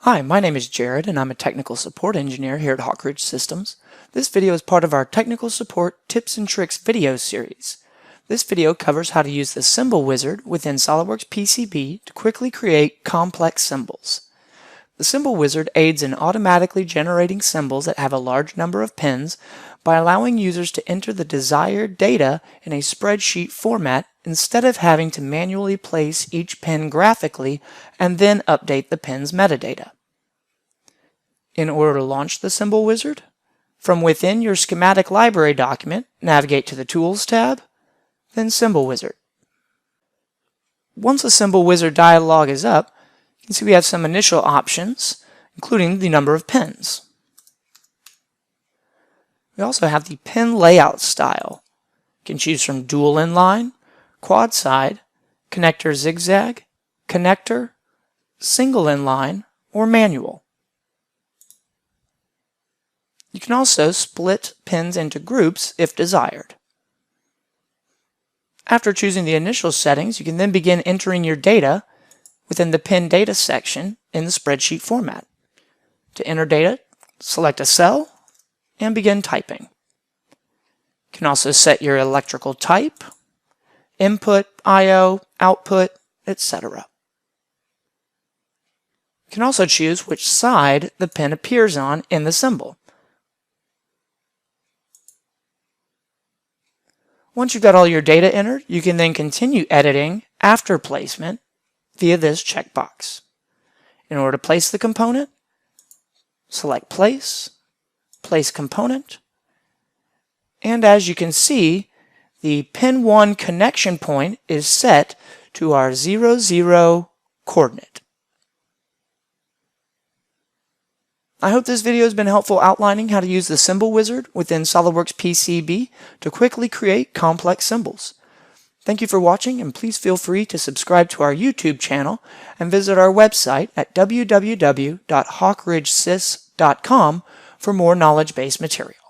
Hi, my name is Jared and I'm a technical support engineer here at Hawk Ridge Systems. This video is part of our Technical Support Tips and Tricks video series. This video covers how to use the Symbol Wizard within SOLIDWORKS PCB to quickly create complex symbols. The Symbol Wizard aids in automatically generating symbols that have a large number of pins by allowing users to enter the desired data in a spreadsheet format instead of having to manually place each pin graphically and then update the pin's metadata. In order to launch the Symbol Wizard, from within your schematic library document, navigate to the Tools tab, then Symbol Wizard. Once the Symbol Wizard dialog is up, you can see we have some initial options, including the number of pins. We also have the pin layout style. You can choose from dual inline, quad side, connector zigzag, connector, single inline, or manual. You can also split pins into groups if desired. After choosing the initial settings, you can then begin entering your data within the pin data section in the spreadsheet format. To enter data, select a cell and begin typing. You can also set your electrical type, input, I/O, output, etc. You can also choose which side the pin appears on in the symbol. Once you've got all your data entered, you can then continue editing after placement via this checkbox. In order to place the component, select Place, Place Component, and as you can see, the pin 1 connection point is set to our 0, 0 coordinate. I hope this video has been helpful outlining how to use the Symbol Wizard within SOLIDWORKS PCB to quickly create complex symbols. Thank you for watching, and please feel free to subscribe to our YouTube channel and visit our website at www.hawkridgesys.com for more knowledge-based material.